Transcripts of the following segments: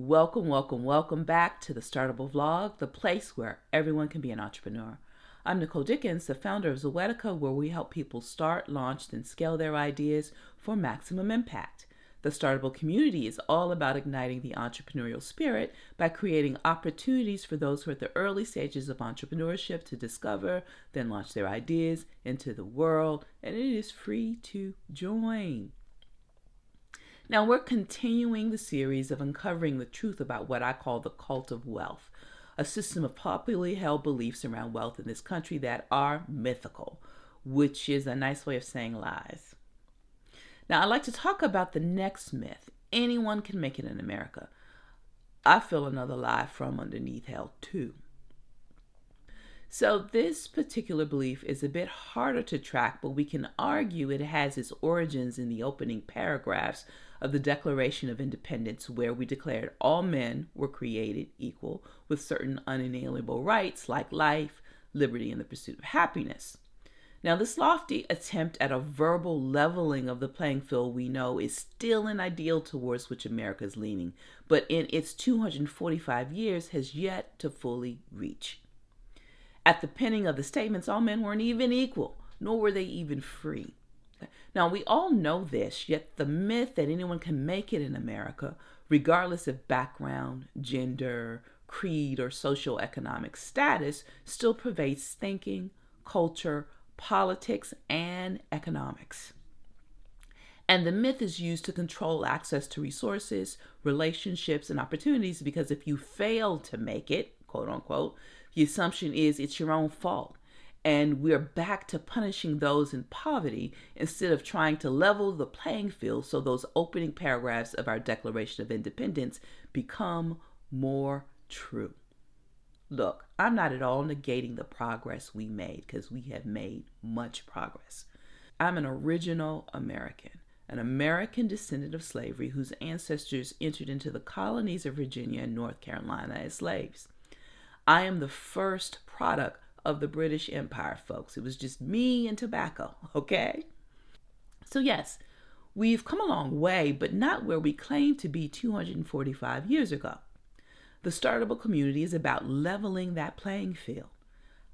Welcome back to the Startable Vlog, the place where everyone can be an entrepreneur. I'm Nicole Dickens, the founder of Zoetica, where we help people start, launch, and scale their ideas for maximum impact. The Startable community is all about igniting the entrepreneurial spirit by creating opportunities for those who are at the early stages of entrepreneurship to discover, then launch their ideas into the world, and it is free to join. Now, we're continuing the series of uncovering the truth about what I call the cult of wealth, a system of popularly held beliefs around wealth in this country that are mythical, which is a nice way of saying lies. Now, I'd like to talk about the next myth. Anyone can make it in America. I feel another lie from underneath hell, too. So this particular belief is a bit harder to track, but we can argue it has its origins in the opening paragraphs of the Declaration of Independence, where we declared all men were created equal with certain unalienable rights like life, liberty, and the pursuit of happiness. Now, this lofty attempt at a verbal leveling of the playing field we know is still an ideal towards which America is leaning, but in its 245 years has yet to fully reach. At the penning of the statements, all men weren't even equal, nor were they even free. Now, we all know this, yet the myth that anyone can make it in America, regardless of background, gender, creed, or socioeconomic status, still pervades thinking, culture, politics, and economics. And the myth is used to control access to resources, relationships, and opportunities because if you fail to make it, quote unquote, the assumption is it's your own fault. And we're back to punishing those in poverty instead of trying to level the playing field so those opening paragraphs of our Declaration of Independence become more true. Look, I'm not at all negating the progress we made because we have made much progress. I'm an original American, an American descendant of slavery whose ancestors entered into the colonies of Virginia and North Carolina as slaves. I am the first product of the British Empire, folks. It was just me and tobacco, okay? So yes, we've come a long way, but not where we claim to be 245 years ago. The Startable community is about leveling that playing field.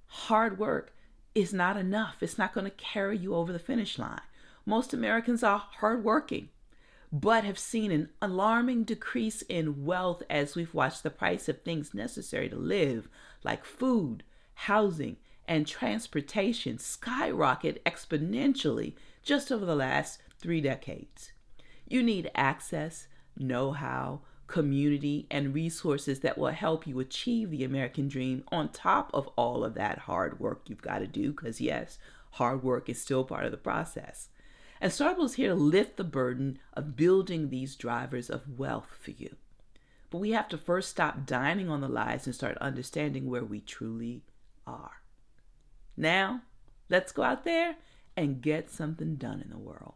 Hard work is not enough. It's not going to carry you over the finish line. Most Americans are hardworking, but have seen an alarming decrease in wealth as we've watched the price of things necessary to live, like food, housing, and transportation, skyrocket exponentially just over the last 3 decades. You need access, know-how, community, and resources that will help you achieve the American dream on top of all of that hard work you've got to do, because yes, hard work is still part of the process. And Startable is here to lift the burden of building these drivers of wealth for you. But we have to first stop dining on the lies and start understanding where we truly are. Now, let's go out there and get something done in the world.